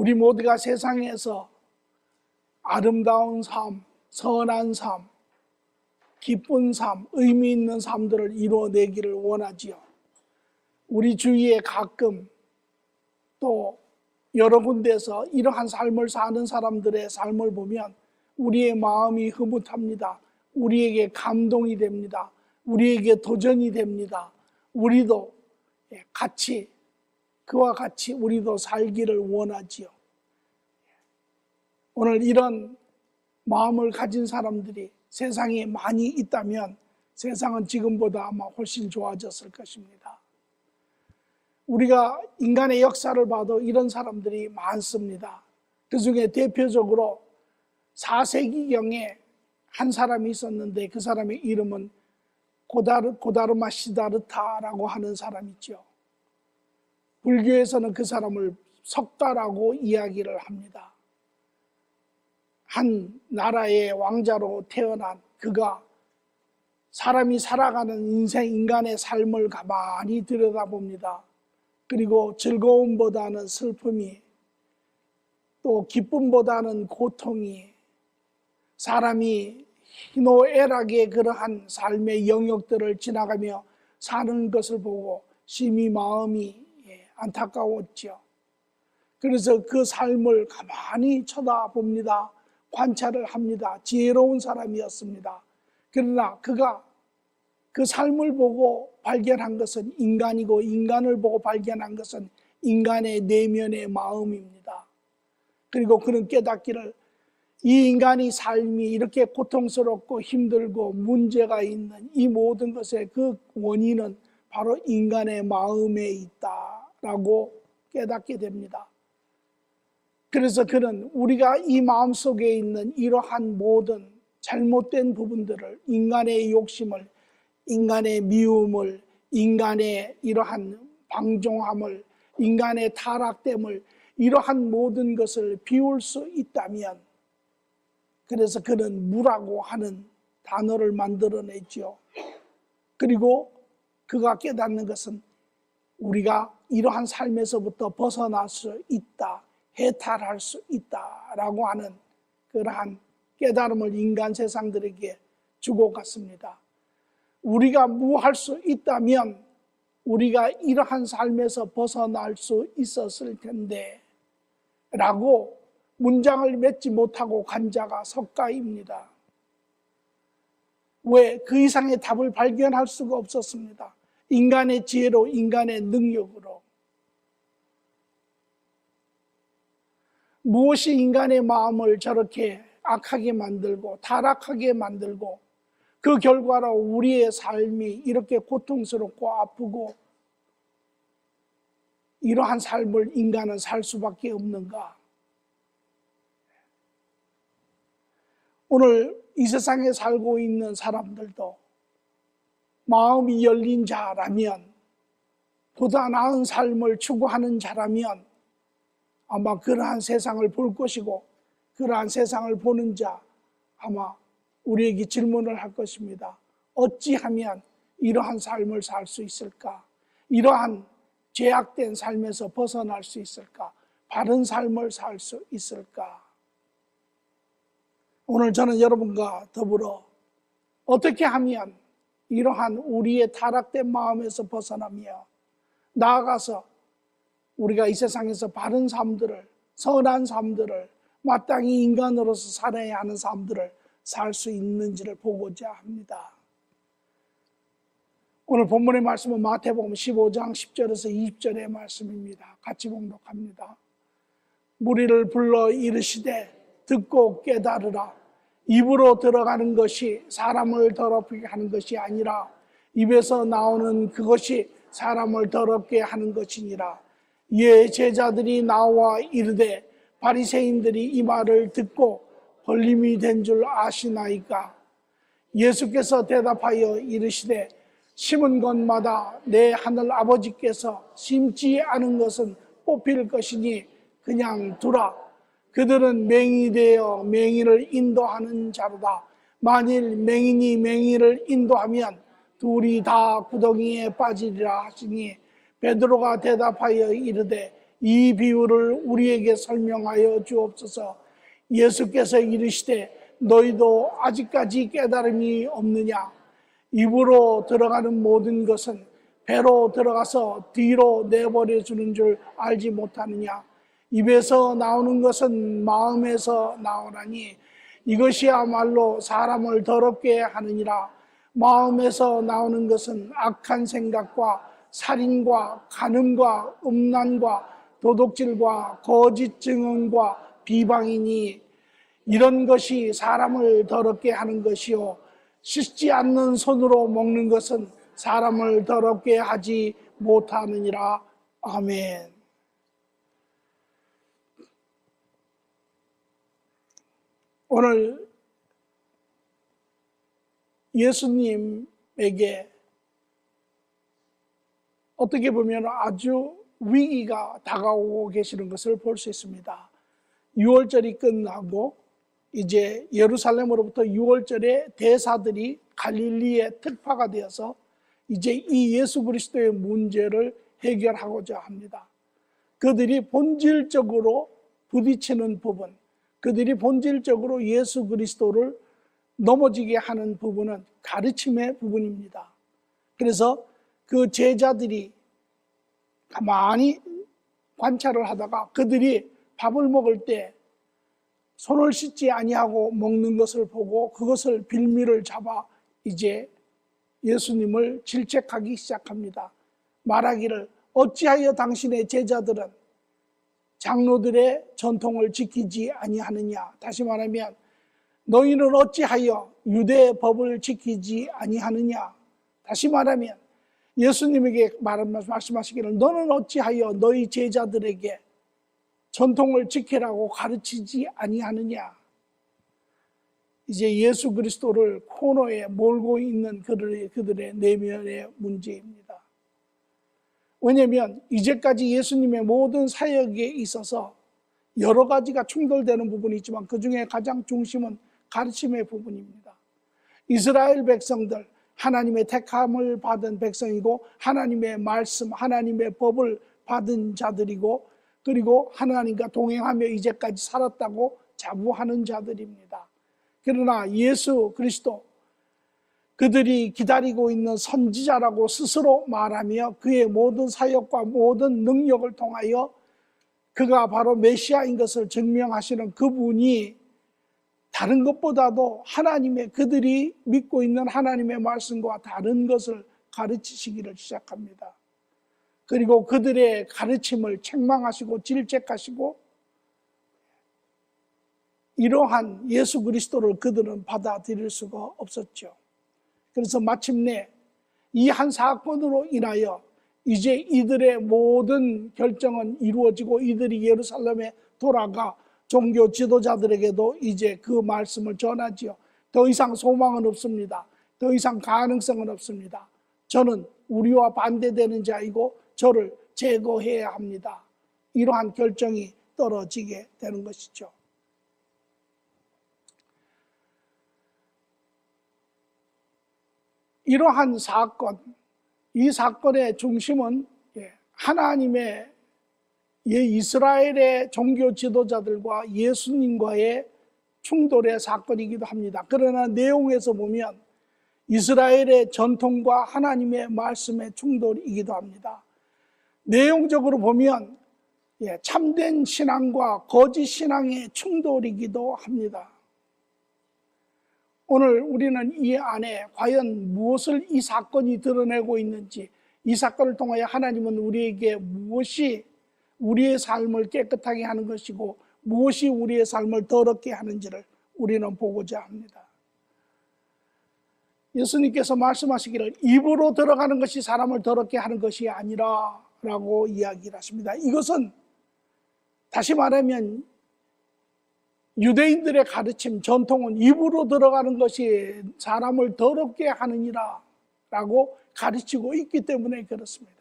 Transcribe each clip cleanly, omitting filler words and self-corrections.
우리 모두가 세상에서 아름다운 삶, 선한 삶, 기쁜 삶, 의미 있는 삶들을 이루어내기를 원하지요. 우리 주위에 가끔 또 여러 군데서 이러한 삶을 사는 사람들의 삶을 보면 우리의 마음이 흐뭇합니다. 우리에게 감동이 됩니다. 우리에게 도전이 됩니다. 우리도 같이, 그와 같이 우리도 살기를 원하지요. 오늘 이런 마음을 가진 사람들이 세상에 많이 있다면 세상은 지금보다 아마 훨씬 좋아졌을 것입니다. 우리가 인간의 역사를 봐도 이런 사람들이 많습니다. 그 중에 대표적으로 4세기경에 한 사람이 있었는데 그 사람의 이름은 고다르마 시다르타라고 하는 사람이죠. 불교에서는 그 사람을 석가라고 이야기를 합니다. 한 나라의 왕자로 태어난 그가 사람이 살아가는 인간의 삶을 가만히 들여다봅니다. 그리고 즐거움보다는 슬픔이, 또 기쁨보다는 고통이, 사람이 희노애락의 그러한 삶의 영역들을 지나가며 사는 것을 보고 심히 마음이 안타까웠죠. 그래서 그 삶을 가만히 쳐다봅니다. 관찰을 합니다. 지혜로운 사람이었습니다. 그러나 그가 그 삶을 보고 발견한 것은 인간이고 인간을 보고 발견한 것은 인간의 내면의 마음입니다. 그리고 그는 깨닫기를 이 인간의 삶이 이렇게 고통스럽고 힘들고 문제가 있는 이 모든 것의 그 원인은 바로 인간의 마음에 있다라고 깨닫게 됩니다. 그래서 그는 우리가 이 마음속에 있는 이러한 모든 잘못된 부분들을, 인간의 욕심을, 인간의 미움을, 인간의 이러한 방종함을, 인간의 타락됨을, 이러한 모든 것을 비울 수 있다면, 그래서 그는 무라고 하는 단어를 만들어냈죠. 그리고 그가 깨닫는 것은 우리가 이러한 삶에서부터 벗어날 수 있다, 해탈할 수 있다라고 하는 그러한 깨달음을 인간 세상들에게 주고 갔습니다. 우리가 무할 수 있다면 우리가 이러한 삶에서 벗어날 수 있었을 텐데 라고 문장을 맺지 못하고 간 자가 석가입니다. 왜? 그 이상의 답을 발견할 수가 없었습니다. 인간의 지혜로, 인간의 능력으로. 무엇이 인간의 마음을 저렇게 악하게 만들고 타락하게 만들고 그 결과로 우리의 삶이 이렇게 고통스럽고 아프고 이러한 삶을 인간은 살 수밖에 없는가? 오늘 이 세상에 살고 있는 사람들도 마음이 열린 자라면, 보다 나은 삶을 추구하는 자라면 아마 그러한 세상을 볼 것이고, 그러한 세상을 보는 자 아마 우리에게 질문을 할 것입니다. 어찌하면 이러한 삶을 살 수 있을까? 이러한 죄악된 삶에서 벗어날 수 있을까? 바른 삶을 살 수 있을까? 오늘 저는 여러분과 더불어 어떻게 하면 이러한 우리의 타락된 마음에서 벗어나며 나아가서 우리가 이 세상에서 바른 삶들을, 선한 삶들을, 마땅히 인간으로서 살아야 하는 삶들을 살 수 있는지를 보고자 합니다. 오늘 본문의 말씀은 마태복음 15장 10절에서 20절의 말씀입니다. 같이 봉독합니다. 무리를 불러 이르시되 듣고 깨달으라. 입으로 들어가는 것이 사람을 더럽게 하는 것이 아니라 입에서 나오는 그것이 사람을 더럽게 하는 것이니라. 이에 제자들이 나와 이르되 바리새인들이 이 말을 듣고 벌림이 된 줄 아시나이까? 예수께서 대답하여 이르시되 심은 것마다 내 하늘 아버지께서 심지 않은 것은 뽑힐 것이니 그냥 두라. 그들은 맹인이 되어 맹인을 인도하는 자로다. 만일 맹인이 맹인을 인도하면 둘이 다 구덩이에 빠지리라 하시니 베드로가 대답하여 이르되 이 비유를 우리에게 설명하여 주옵소서. 예수께서 이르시되 너희도 아직까지 깨달음이 없느냐? 입으로 들어가는 모든 것은 배로 들어가서 뒤로 내버려 주는 줄 알지 못하느냐? 입에서 나오는 것은 마음에서 나오나니 이것이야말로 사람을 더럽게 하느니라. 마음에서 나오는 것은 악한 생각과 살인과 간음과 음란과 도둑질과 거짓 증언과 비방이니 이런 것이 사람을 더럽게 하는 것이요 씻지 않는 손으로 먹는 것은 사람을 더럽게 하지 못하느니라. 아멘. 오늘 예수님에게 어떻게 보면 아주 위기가 다가오고 계시는 것을 볼 수 있습니다. 6월절이 끝나고 이제 예루살렘으로부터 6월절에 대사들이 갈릴리에 특파가 되어서 이제 이 예수 그리스도의 문제를 해결하고자 합니다. 그들이 본질적으로 부딪히는 부분, 그들이 본질적으로 예수 그리스도를 넘어지게 하는 부분은 가르침의 부분입니다. 그래서 그 제자들이 가만히 관찰을 하다가 그들이 밥을 먹을 때 손을 씻지 아니하고 먹는 것을 보고 그것을 빌미를 잡아 이제 예수님을 질책하기 시작합니다. 말하기를 어찌하여 당신의 제자들은 장로들의 전통을 지키지 아니하느냐. 다시 말하면 너희는 어찌하여 유대의 법을 지키지 아니하느냐. 다시 말하면 예수님에게 말씀하시기를 너는 어찌하여 너희 제자들에게 전통을 지키라고 가르치지 아니하느냐. 이제 예수 그리스도를 코너에 몰고 있는 그들의 내면의 문제입니다. 왜냐하면 이제까지 예수님의 모든 사역에 있어서 여러 가지가 충돌되는 부분이 있지만 그 중에 가장 중심은 가르침의 부분입니다. 이스라엘 백성들, 하나님의 택함을 받은 백성이고 하나님의 말씀, 하나님의 법을 받은 자들이고 그리고 하나님과 동행하며 이제까지 살았다고 자부하는 자들입니다. 그러나 예수 그리스도, 그들이 기다리고 있는 선지자라고 스스로 말하며 그의 모든 사역과 모든 능력을 통하여 그가 바로 메시아인 것을 증명하시는 그분이 다른 것보다도 하나님의 그들이 믿고 있는 하나님의 말씀과 다른 것을 가르치시기를 시작합니다. 그리고 그들의 가르침을 책망하시고 질책하시고 이러한 예수 그리스도를 그들은 받아들일 수가 없었죠. 그래서 마침내 이 한 사건으로 인하여 이제 이들의 모든 결정은 이루어지고 이들이 예루살렘에 돌아가 종교 지도자들에게도 이제 그 말씀을 전하지요. 더 이상 소망은 없습니다. 더 이상 가능성은 없습니다. 저는 우리와 반대되는 자이고 저를 제거해야 합니다. 이러한 결정이 떨어지게 되는 것이죠. 이러한 사건, 이 사건의 중심은 하나님의 이스라엘의 종교 지도자들과 예수님과의 충돌의 사건이기도 합니다. 그러나 내용에서 보면 이스라엘의 전통과 하나님의 말씀의 충돌이기도 합니다. 내용적으로 보면 참된 신앙과 거짓 신앙의 충돌이기도 합니다. 오늘 우리는 이 안에 과연 무엇을 이 사건이 드러내고 있는지, 이 사건을 통하여 하나님은 우리에게 무엇이 우리의 삶을 깨끗하게 하는 것이고 무엇이 우리의 삶을 더럽게 하는지를 우리는 보고자 합니다. 예수님께서 말씀하시기를 입으로 들어가는 것이 사람을 더럽게 하는 것이 아니라 라고 이야기를 하십니다. 이것은 다시 말하면 유대인들의 가르침, 전통은 입으로 들어가는 것이 사람을 더럽게 하느니라 라고 가르치고 있기 때문에 그렇습니다.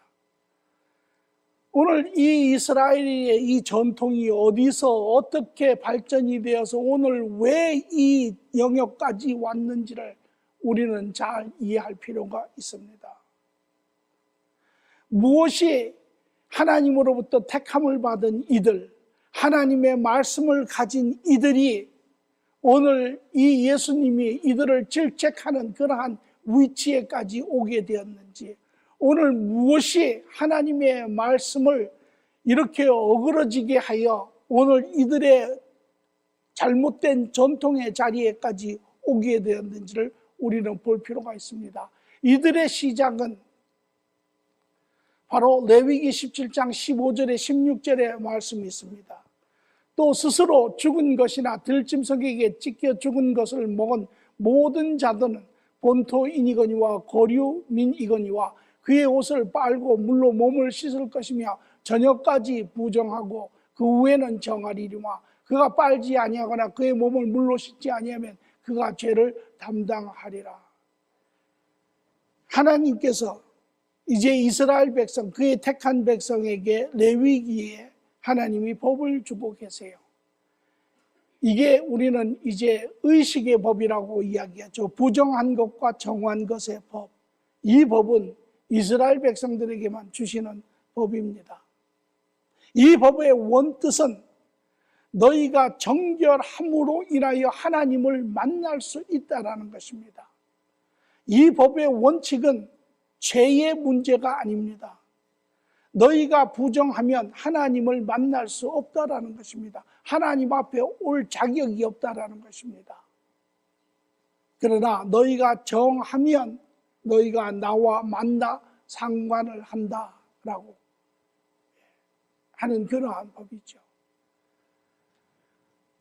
오늘 이 이스라엘의 이 전통이 어디서 어떻게 발전이 되어서 오늘 왜 이 영역까지 왔는지를 우리는 잘 이해할 필요가 있습니다. 무엇이 하나님으로부터 택함을 받은 이들, 하나님의 말씀을 가진 이들이 오늘 이 예수님이 이들을 질책하는 그러한 위치에까지 오게 되었는지, 오늘 무엇이 하나님의 말씀을 이렇게 어그러지게 하여 오늘 이들의 잘못된 전통의 자리에까지 오게 되었는지를 우리는 볼 필요가 있습니다. 이들의 시작은 바로 레위기 17장 15절에 16절의 말씀이 있습니다. 또 스스로 죽은 것이나 들짐승에게 찢겨 죽은 것을 먹은 모든 자들은 본토인이거니와 거류민이거니와 그의 옷을 빨고 물로 몸을 씻을 것이며 저녁까지 부정하고 그 후에는 정하리니와 그가 빨지 아니하거나 그의 몸을 물로 씻지 아니하면 그가 죄를 담당하리라. 하나님께서 이제 이스라엘 백성, 그의 택한 백성에게 레위기에 하나님이 법을 주고 계세요. 이게 우리는 이제 의식의 법이라고 이야기하죠. 부정한 것과 정한 것의 법. 이 법은 이스라엘 백성들에게만 주시는 법입니다. 이 법의 원뜻은 너희가 정결함으로 인하여 하나님을 만날 수 있다라는 것입니다. 이 법의 원칙은 죄의 문제가 아닙니다. 너희가 부정하면 하나님을 만날 수 없다라는 것입니다. 하나님 앞에 올 자격이 없다라는 것입니다. 그러나 너희가 정하면 너희가 나와 만나 상관을 한다라고 하는 그러한 법이죠.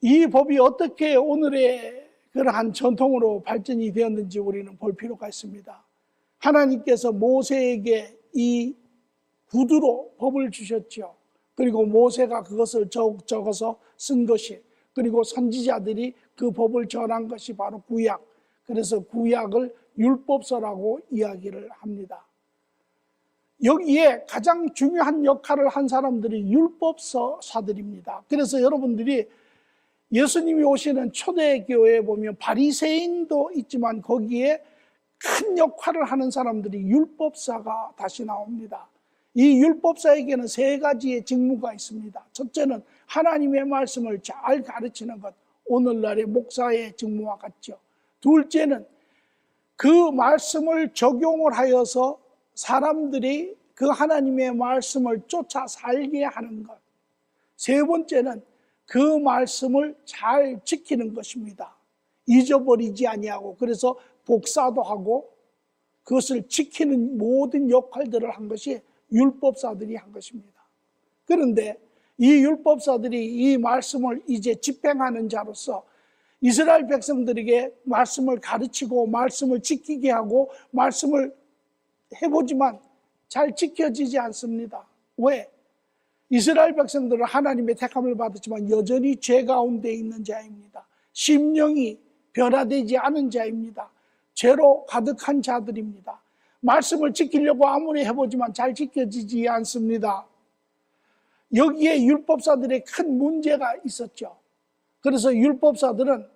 이 법이 어떻게 오늘의 그러한 전통으로 발전이 되었는지 우리는 볼 필요가 있습니다. 하나님께서 모세에게 이 구두로 법을 주셨죠. 그리고 모세가 그것을 적어서 쓴 것이, 그리고 선지자들이 그 법을 전한 것이 바로 구약. 그래서 구약을 율법서라고 이야기를 합니다. 여기에 가장 중요한 역할을 한 사람들이 율법서사들입니다. 그래서 여러분들이 예수님이 오시는 초대교회에 보면 바리새인도 있지만 거기에 큰 역할을 하는 사람들이 율법사가 다시 나옵니다. 이 율법사에게는 세 가지의 직무가 있습니다. 첫째는 하나님의 말씀을 잘 가르치는 것, 오늘날의 목사의 직무와 같죠. 둘째는 그 말씀을 적용을 하여서 사람들이 그 하나님의 말씀을 쫓아 살게 하는 것. 세 번째는 그 말씀을 잘 지키는 것입니다. 잊어버리지 아니하고, 그래서 복사도 하고 그것을 지키는 모든 역할들을 한 것이 율법사들이 한 것입니다. 그런데 이 율법사들이 이 말씀을 이제 집행하는 자로서 이스라엘 백성들에게 말씀을 가르치고 말씀을 지키게 하고 말씀을 해보지만 잘 지켜지지 않습니다. 왜? 이스라엘 백성들은 하나님의 택함을 받았지만 여전히 죄 가운데 있는 자입니다. 심령이 변화되지 않은 자입니다. 죄로 가득한 자들입니다. 말씀을 지키려고 아무리 해보지만 잘 지켜지지 않습니다. 여기에 율법사들의 큰 문제가 있었죠. 그래서 율법사들은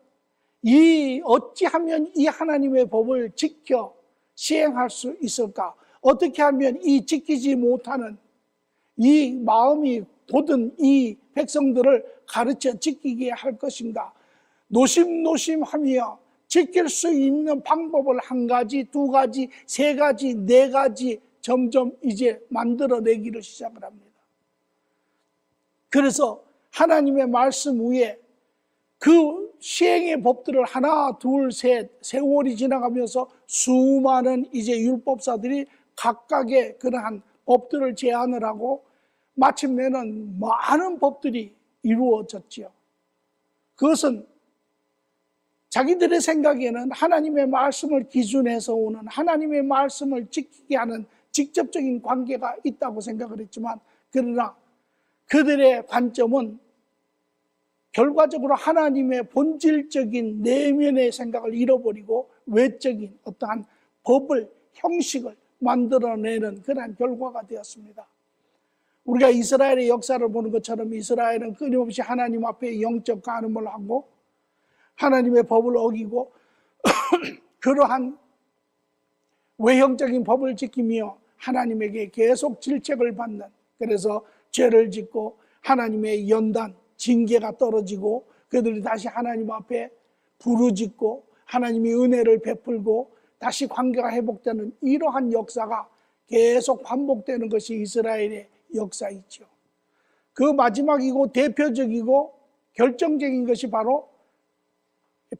어찌하면 이 하나님의 법을 지켜 시행할 수 있을까? 어떻게 하면 이 지키지 못하는 이 마음이 돋은 이 백성들을 가르쳐 지키게 할 것인가? 노심노심하며 지킬 수 있는 방법을 한 가지, 두 가지, 세 가지, 네 가지 점점 이제 만들어내기를 시작을 합니다. 그래서 하나님의 말씀 위에 그 시행의 법들을 하나, 둘, 셋, 세월이 지나가면서 수많은 이제 율법사들이 각각의 그러한 법들을 제안을 하고 마침내는 많은 법들이 이루어졌지요. 그것은 자기들의 생각에는 하나님의 말씀을 기준해서 오는 하나님의 말씀을 지키게 하는 직접적인 관계가 있다고 생각을 했지만, 그러나 그들의 관점은 결과적으로 하나님의 본질적인 내면의 생각을 잃어버리고 외적인 어떠한 법을, 형식을 만들어내는 그러한 결과가 되었습니다. 우리가 이스라엘의 역사를 보는 것처럼 이스라엘은 끊임없이 하나님 앞에 영적 간음을 하고 하나님의 법을 어기고 그러한 외형적인 법을 지키며 하나님에게 계속 질책을 받는 그래서 죄를 짓고 하나님의 연단, 징계가 떨어지고 그들이 다시 하나님 앞에 부르짖고 하나님이 은혜를 베풀고 다시 관계가 회복되는 이러한 역사가 계속 반복되는 것이 이스라엘의 역사이죠. 그 마지막이고 대표적이고 결정적인 것이 바로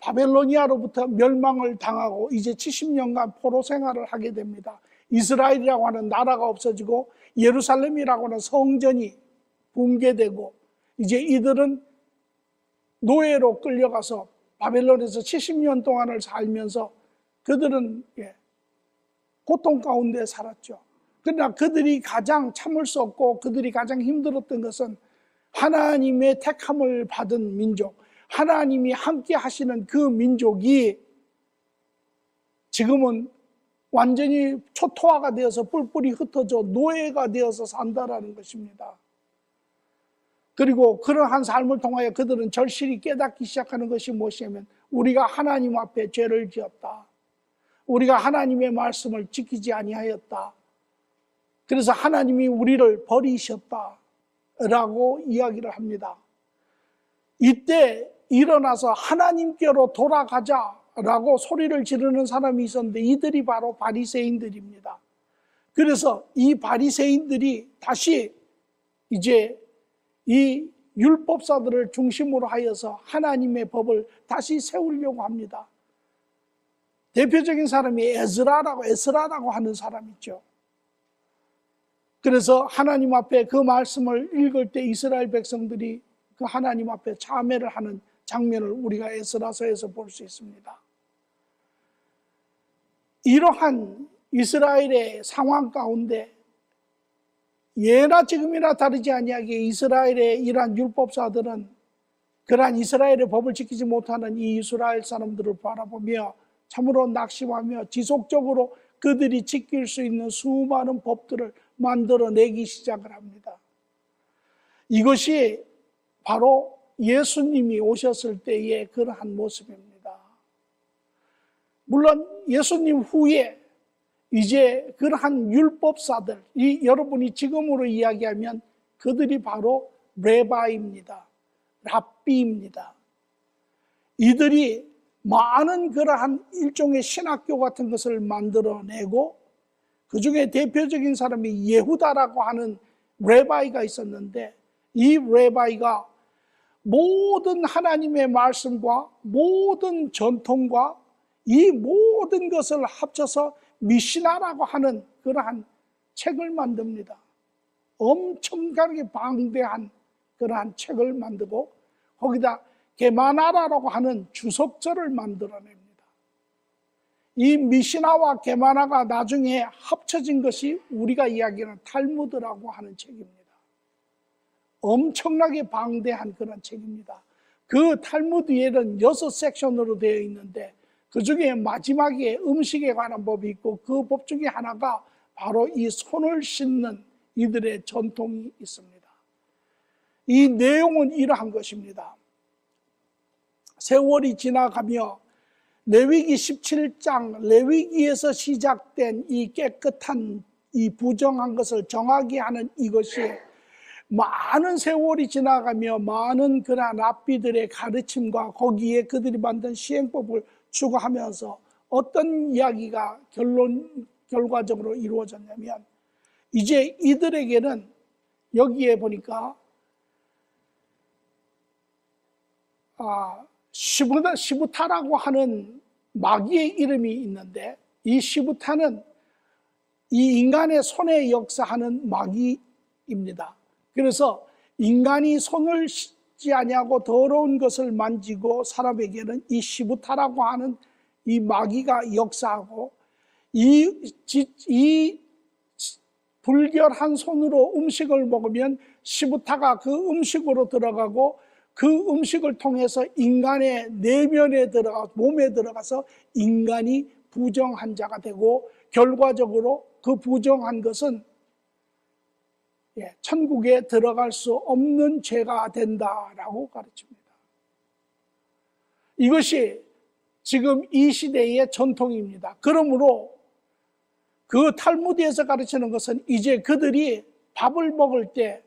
바벨로니아로부터 멸망을 당하고 이제 70년간 포로 생활을 하게 됩니다. 이스라엘이라고 하는 나라가 없어지고 예루살렘이라고 하는 성전이 붕괴되고 이제 이들은 노예로 끌려가서 바벨론에서 70년 동안을 살면서 그들은 고통 가운데 살았죠. 그러나 그들이 가장 참을 수 없고 그들이 가장 힘들었던 것은 하나님의 택함을 받은 민족, 하나님이 함께 하시는 그 민족이 지금은 완전히 초토화가 되어서 뿔뿔이 흩어져 노예가 되어서 산다라는 것입니다. 그리고 그러한 삶을 통하여 그들은 절실히 깨닫기 시작하는 것이 무엇이냐면 우리가 하나님 앞에 죄를 지었다. 우리가 하나님의 말씀을 지키지 아니하였다. 그래서 하나님이 우리를 버리셨다 라고 이야기를 합니다. 이때 일어나서 하나님께로 돌아가자라고 소리를 지르는 사람이 있었는데 이들이 바로 바리새인들입니다. 그래서 이 바리새인들이 다시 이제 이 율법사들을 중심으로 하여서 하나님의 법을 다시 세우려고 합니다. 대표적인 사람이 에스라라고 하는 사람이죠. 그래서 하나님 앞에 그 말씀을 읽을 때 이스라엘 백성들이 그 하나님 앞에 참회를 하는 장면을 우리가 에스라서에서 볼 수 있습니다. 이러한 이스라엘의 상황 가운데 예나 지금이나 다르지 아니하게 이스라엘의 이러한 율법사들은 그러한 이스라엘의 법을 지키지 못하는 이 이스라엘 사람들을 바라보며 참으로 낙심하며 지속적으로 그들이 지킬 수 있는 수많은 법들을 만들어내기 시작을 합니다. 이것이 바로 예수님이 오셨을 때의 그러한 모습입니다. 물론 예수님 후에 이제 그러한 율법사들, 여러분이 지금으로 이야기하면 그들이 바로 레바이입니다. 랍비입니다. 이들이 많은 그러한 일종의 신학교 같은 것을 만들어내고 그 중에 대표적인 사람이 예후다라고 하는 레바이가 있었는데 이 레바이가 모든 하나님의 말씀과 모든 전통과 이 모든 것을 합쳐서 미시나라고 하는 그러한 책을 만듭니다. 엄청나게 방대한 그러한 책을 만들고 거기다 게마나라라고 하는 주석절을 만들어냅니다. 이 미시나와 게마나가 나중에 합쳐진 것이 우리가 이야기하는 탈무드라고 하는 책입니다. 엄청나게 방대한 그런 책입니다. 그 탈무드에는 6섹션으로 되어 있는데 그 중에 마지막에 음식에 관한 법이 있고 그 법 중에 하나가 바로 이 손을 씻는 이들의 전통이 있습니다. 이 내용은 이러한 것입니다. 세월이 지나가며 레위기 17장 레위기에서 시작된 이 깨끗한 이 부정한 것을 정하게 하는 이것이 많은 세월이 지나가며 많은 그러한 랍비들의 가르침과 거기에 그들이 만든 시행법을 추가하면서 어떤 이야기가 결과적으로 이루어졌냐면 이제 이들에게는 여기에 보니까 시부타라고 하는 마귀의 이름이 있는데 이 시부타는 이 인간의 손에 역사하는 마귀입니다. 그래서 인간이 손을 씻지 아니하고 더러운 것을 만지고 사람에게는 이 시부타라고 하는 이 마귀가 역사하고 이 불결한 손으로 음식을 먹으면 시부타가 그 음식으로 들어가고 그 음식을 통해서 인간의 내면에 몸에 들어가서 인간이 부정한 자가 되고 결과적으로 그 부정한 것은 천국에 들어갈 수 없는 죄가 된다라고 가르칩니다. 이것이 지금 이 시대의 전통입니다. 그러므로 그 탈무드에서 가르치는 것은 이제 그들이 밥을 먹을 때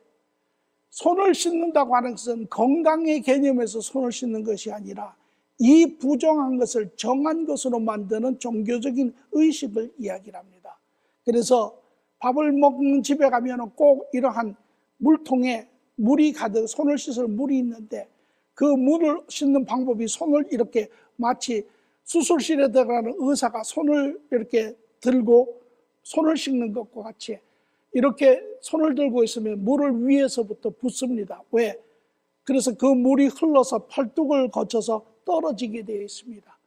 손을 씻는다고 하는 것은 건강의 개념에서 손을 씻는 것이 아니라 이 부정한 것을 정한 것으로 만드는 종교적인 의식을 이야기합니다. 그래서 밥을 먹는 집에 가면 꼭 이러한 물통에 물이 가득 손을 씻을 물이 있는데 그 물을 씻는 방법이 손을 이렇게 마치 수술실에 들어가는 의사가 손을 이렇게 들고 손을 씻는 것과 같이 이렇게 손을 들고 있으면 물을 위에서부터 붓습니다. 왜? 그래서 그 물이 흘러서 팔뚝을 거쳐서 떨어지게 되어 있습니다.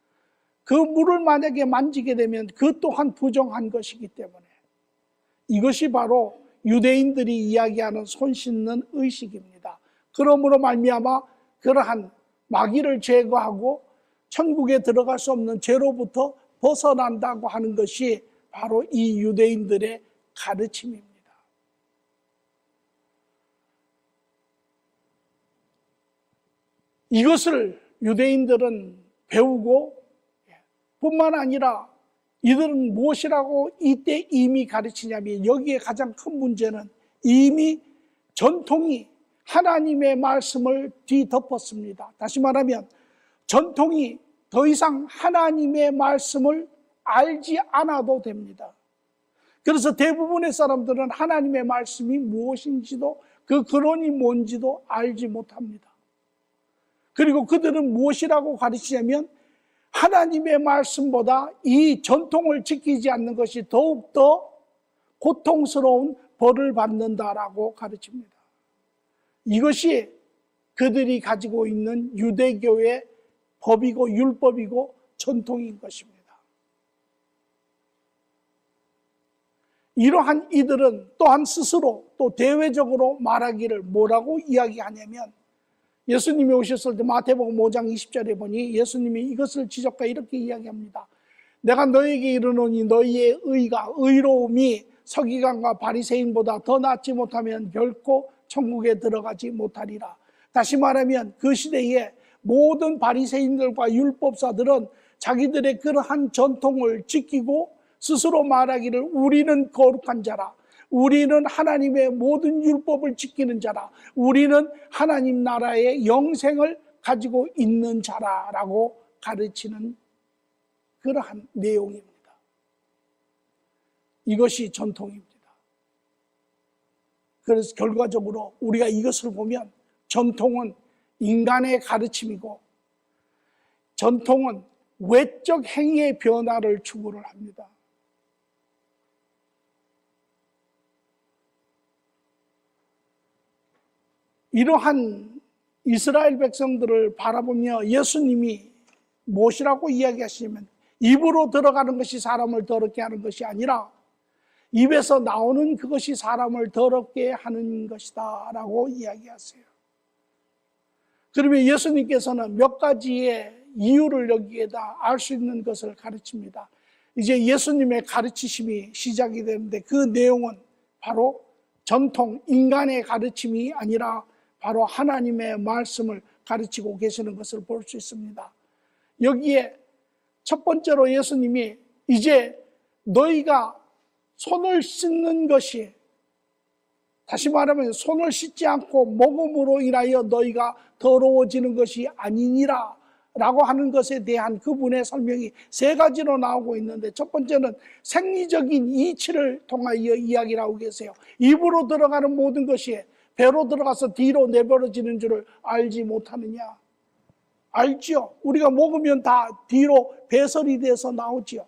그 물을 만약에 만지게 되면 그 또한 부정한 것이기 때문에 이것이 바로 유대인들이 이야기하는 손 씻는 의식입니다. 그러므로 말미암아 그러한 마귀를 제거하고 천국에 들어갈 수 없는 죄로부터 벗어난다고 하는 것이 바로 이 유대인들의 가르침입니다. 이것을 유대인들은 배우고 뿐만 아니라 이들은 무엇이라고 이때 이미 가르치냐면 여기에 가장 큰 문제는 이미 전통이 하나님의 말씀을 뒤덮었습니다. 다시 말하면 전통이 더 이상 하나님의 말씀을 알지 않아도 됩니다. 그래서 대부분의 사람들은 하나님의 말씀이 무엇인지도 그 근원이 뭔지도 알지 못합니다. 그리고 그들은 무엇이라고 가르치냐면 하나님의 말씀보다 이 전통을 지키지 않는 것이 더욱더 고통스러운 벌을 받는다라고 가르칩니다. 이것이 그들이 가지고 있는 유대교의 법이고 율법이고 전통인 것입니다. 이러한 이들은 또한 스스로 또 대외적으로 말하기를 뭐라고 이야기하냐면 예수님이 오셨을 때 마태복음 5장 20절에 보니 예수님이 이것을 지적과 이렇게 이야기합니다. 내가 너에게 이르노니 너희의 의로움이 서기관과 바리새인보다 더 낫지 못하면 결코 천국에 들어가지 못하리라. 다시 말하면 그 시대에 모든 바리새인들과 율법사들은 자기들의 그러한 전통을 지키고 스스로 말하기를 우리는 거룩한 자라, 우리는 하나님의 모든 율법을 지키는 자라, 우리는 하나님 나라의 영생을 가지고 있는 자라라고 가르치는 그러한 내용입니다. 이것이 전통입니다. 그래서 결과적으로 우리가 이것을 보면 전통은 인간의 가르침이고 전통은 외적 행위의 변화를 추구를 합니다. 이러한 이스라엘 백성들을 바라보며 예수님이 무엇이라고 이야기하시냐면 입으로 들어가는 것이 사람을 더럽게 하는 것이 아니라 입에서 나오는 그것이 사람을 더럽게 하는 것이다 라고 이야기하세요. 그러면 예수님께서는 몇 가지의 이유를 여기에다 알 수 있는 것을 가르칩니다. 이제 예수님의 가르치심이 시작이 되는데 그 내용은 바로 전통, 인간의 가르침이 아니라 바로 하나님의 말씀을 가르치고 계시는 것을 볼 수 있습니다. 여기에 첫 번째로 예수님이 이제 너희가 손을 씻는 것이, 다시 말하면 손을 씻지 않고 먹음으로 인하여 너희가 더러워지는 것이 아니니라 라고 하는 것에 대한 그분의 설명이 세 가지로 나오고 있는데, 첫 번째는 생리적인 이치를 통하여 이야기를 하고 계세요. 입으로 들어가는 모든 것이 배로 들어가서 뒤로 내버려지는 줄을 알지 못하느냐? 알지요. 우리가 먹으면 다 뒤로 배설이 돼서 나오지요.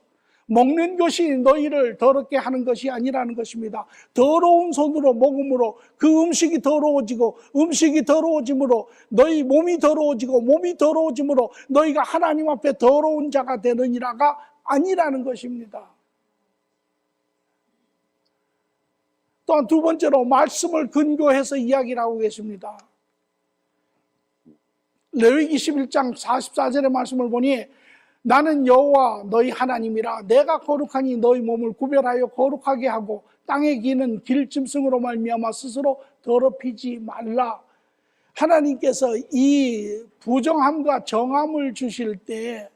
먹는 것이 너희를 더럽게 하는 것이 아니라는 것입니다. 더러운 손으로 먹음으로 그 음식이 더러워지고, 음식이 더러워짐으로 너희 몸이 더러워지고, 몸이 더러워짐으로 너희가 하나님 앞에 더러운 자가 되느니라가 아니라는 것입니다. 또한 두 번째로 말씀을 근거해서 이야기를 하고 계십니다. 레위기 11장 44절의 말씀을 보니 나는 여호와 너희 하나님이라. 내가 거룩하니 너희 몸을 구별하여 거룩하게 하고 땅에 기는 길짐승으로 말미암아 스스로 더럽히지 말라. 하나님께서 이 부정함과 정함을 주실 때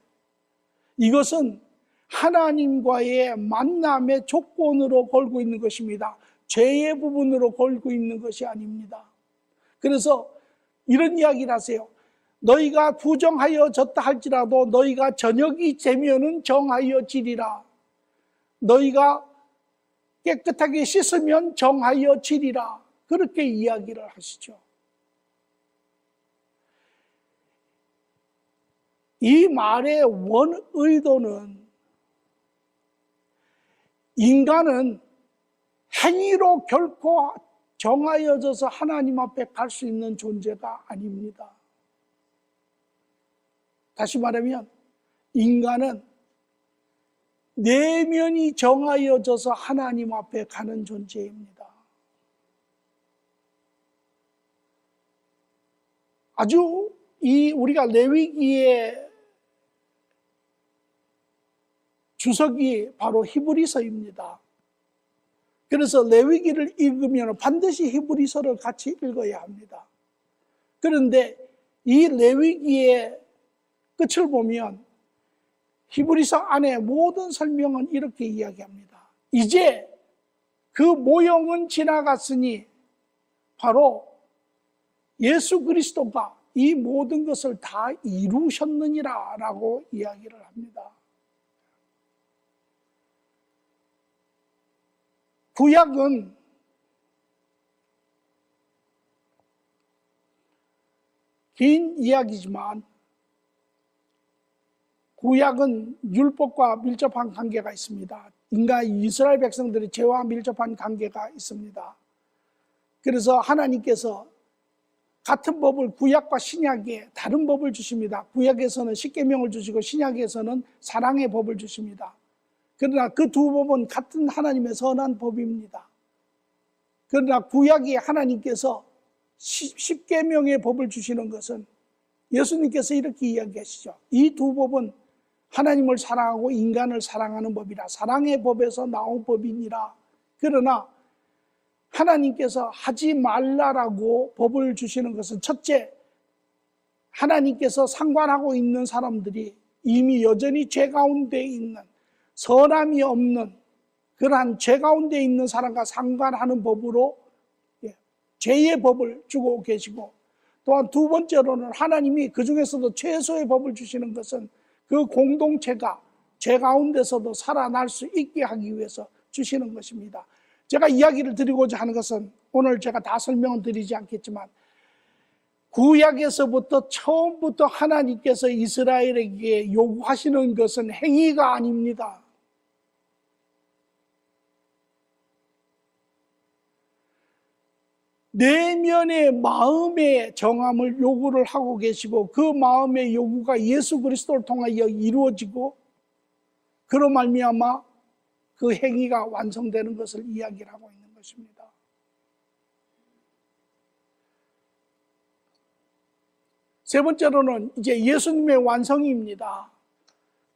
이것은 하나님과의 만남의 조건으로 걸고 있는 것입니다. 죄의 부분으로 걸고 있는 것이 아닙니다. 그래서 이런 이야기를 하세요. 너희가 부정하여 졌다 할지라도 너희가 저녁이 되면은 정하여 지리라. 너희가 깨끗하게 씻으면 정하여 지리라. 그렇게 이야기를 하시죠. 이 말의 원의도는 인간은 행위로 결코 정하여져서 하나님 앞에 갈 수 있는 존재가 아닙니다. 다시 말하면 인간은 내면이 정하여져서 하나님 앞에 가는 존재입니다. 아주 우리가 레위기의 주석이 바로 히브리서입니다. 그래서 레위기를 읽으면 반드시 히브리서를 같이 읽어야 합니다. 그런데 이 레위기의 끝을 보면 히브리서 안에 모든 설명은 이렇게 이야기합니다. 이제 그 모형은 지나갔으니 바로 예수 그리스도가 이 모든 것을 다 이루셨느니라 라고 이야기를 합니다. 구약은 긴 이야기지만 구약은 율법과 밀접한 관계가 있습니다. 이스라엘 백성들의 죄와 밀접한 관계가 있습니다. 그래서 하나님께서 같은 법을 구약과 신약에 다른 법을 주십니다. 구약에서는 십계명을 주시고 신약에서는 사랑의 법을 주십니다. 그러나 그 두 법은 같은 하나님의 선한 법입니다. 그러나 구약에 하나님께서 십계명의 법을 주시는 것은 예수님께서 이렇게 이야기하시죠. 이 두 법은 하나님을 사랑하고 인간을 사랑하는 법이라 사랑의 법에서 나온 법이니라. 그러나 하나님께서 하지 말라라고 법을 주시는 것은 첫째, 하나님께서 상관하고 있는 사람들이 이미 여전히 죄 가운데 있는 선함이 없는 그러한 죄 가운데 있는 사람과 상관하는 법으로 죄의 법을 주고 계시고, 또한 두 번째로는 하나님이 그 중에서도 최소의 법을 주시는 것은 그 공동체가 죄 가운데서도 살아날 수 있게 하기 위해서 주시는 것입니다. 제가 이야기를 드리고자 하는 것은 오늘 제가 다 설명은 드리지 않겠지만 구약에서부터 처음부터 하나님께서 이스라엘에게 요구하시는 것은 행위가 아닙니다. 내면의 마음의 정함을 요구를 하고 계시고 그 마음의 요구가 예수 그리스도를 통하여 이루어지고 그로 말미암아 그 행위가 완성되는 것을 이야기를 하고 있는 것입니다. 세 번째로는 이제 예수님의 완성입니다.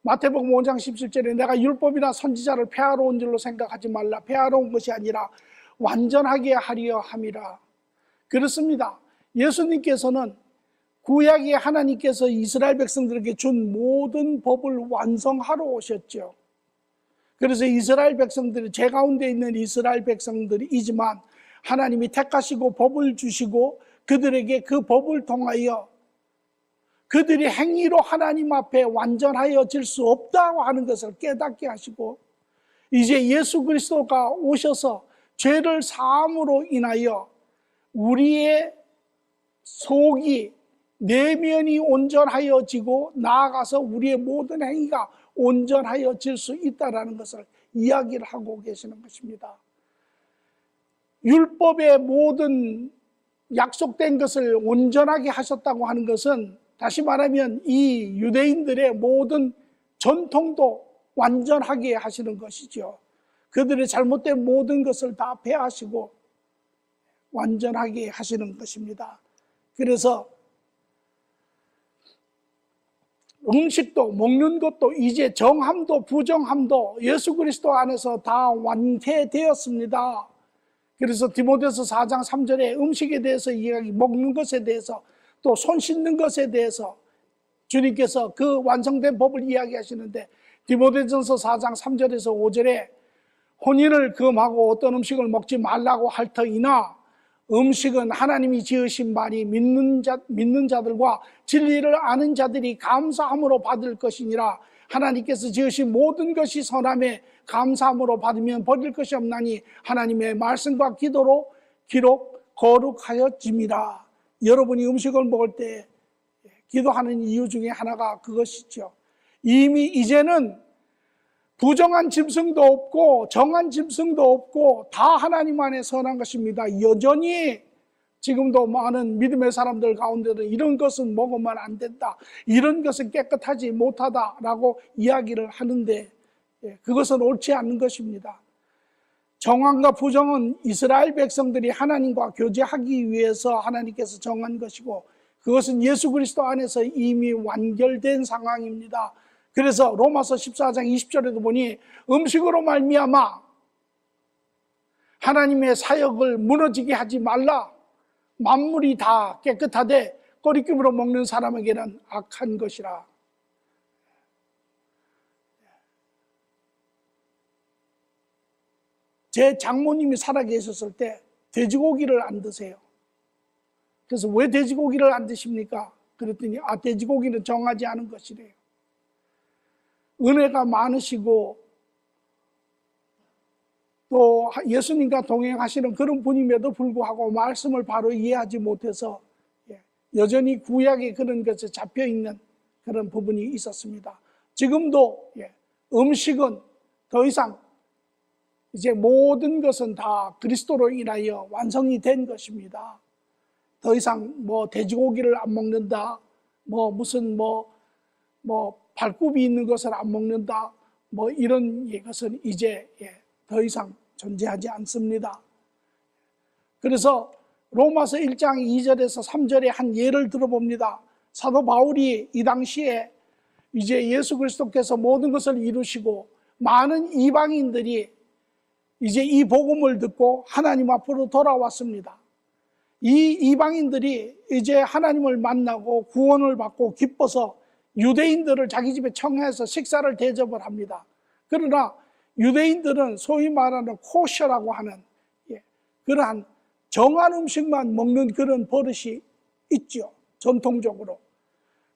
마태복음 5장 17절에 내가 율법이나 선지자를 폐하러 온 줄로 생각하지 말라. 폐하러 온 것이 아니라 완전하게 하려 함이라. 그렇습니다. 예수님께서는 구약의 하나님께서 이스라엘 백성들에게 준 모든 법을 완성하러 오셨죠. 그래서 이스라엘 백성들이 죄 가운데 있는 이스라엘 백성들이지만 하나님이 택하시고 법을 주시고 그들에게 그 법을 통하여 그들이 행위로 하나님 앞에 완전하여질 수 없다고 하는 것을 깨닫게 하시고 이제 예수 그리스도가 오셔서 죄를 사함으로 인하여 우리의 속이 내면이 온전하여지고 나아가서 우리의 모든 행위가 온전하여질 수 있다는 것을 이야기를 하고 계시는 것입니다. 율법의 모든 약속된 것을 온전하게 하셨다고 하는 것은 다시 말하면 이 유대인들의 모든 전통도 완전하게 하시는 것이죠. 그들의 잘못된 모든 것을 다 폐하시고 완전하게 하시는 것입니다. 그래서 음식도 먹는 것도 이제 정함도 부정함도 예수 그리스도 안에서 다 완쾌되었습니다. 그래서 디모데서 4장 3절에 음식에 대해서 이야기, 먹는 것에 대해서 또 손 씻는 것에 대해서 주님께서 그 완성된 법을 이야기하시는데 디모데전서 4장 3절에서 5절에 혼인을 금하고 어떤 음식을 먹지 말라고 할 터이나 음식은 하나님이 지으신 바니 믿는 자들과 진리를 아는 자들이 감사함으로 받을 것이니라. 하나님께서 지으신 모든 것이 선함에 감사함으로 받으면 버릴 것이 없나니 하나님의 말씀과 기도로 기록 거룩하여짐이라. 여러분이 음식을 먹을 때 기도하는 이유 중에 하나가 그것이죠. 이미 이제는 부정한 짐승도 없고 정한 짐승도 없고 다 하나님 안에 선한 것입니다. 여전히 지금도 많은 믿음의 사람들 가운데는 이런 것은 먹으면 안 된다, 이런 것은 깨끗하지 못하다라고 이야기를 하는데 그것은 옳지 않는 것입니다. 정한과 부정은 이스라엘 백성들이 하나님과 교제하기 위해서 하나님께서 정한 것이고 그것은 예수 그리스도 안에서 이미 완결된 상황입니다. 그래서 로마서 14장 20절에도 보니 음식으로 말미암아 하나님의 사역을 무너지게 하지 말라. 만물이 다 깨끗하되 꺼리낌으로 먹는 사람에게는 악한 것이라. 제 장모님이 살아계셨을 때 돼지고기를 안 드세요. 그래서 왜 돼지고기를 안 드십니까? 그랬더니 돼지고기는 정하지 않은 것이래요. 은혜가 많으시고 또 예수님과 동행하시는 그런 분임에도 불구하고 말씀을 바로 이해하지 못해서 여전히 구약에 그런 것에 잡혀있는 그런 부분이 있었습니다. 지금도 음식은 더 이상 이제 모든 것은 다 그리스도로 인하여 완성이 된 것입니다. 더 이상 돼지고기를 안 먹는다, 무슨 발굽이 있는 것을 안 먹는다, 이런 것은 이제 더 이상 존재하지 않습니다. 그래서 로마서 1장 2절에서 3절에 한 예를 들어봅니다. 사도 바울이 이 당시에 이제 예수 그리스도께서 모든 것을 이루시고 많은 이방인들이 이제 이 복음을 듣고 하나님 앞으로 돌아왔습니다. 이 이방인들이 이제 하나님을 만나고 구원을 받고 기뻐서 유대인들을 자기 집에 청해서 식사를 대접을 합니다. 그러나 유대인들은 소위 말하는 코셔라고 하는 그러한 정한 음식만 먹는 그런 버릇이 있죠, 전통적으로.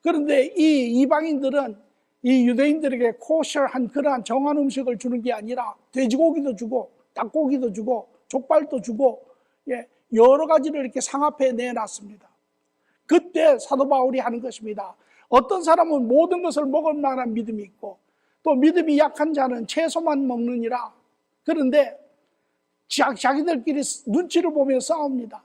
그런데 이 이방인들은 이 유대인들에게 코셔한 그러한 정한 음식을 주는 게 아니라 돼지고기도 주고 닭고기도 주고 족발도 주고 여러 가지를 이렇게 상앞에 내놨습니다. 그때 사도 바울이 하는 것입니다. 어떤 사람은 모든 것을 먹을 만한 믿음이 있고 또 믿음이 약한 자는 채소만 먹느니라. 그런데 자기들끼리 눈치를 보며 싸웁니다.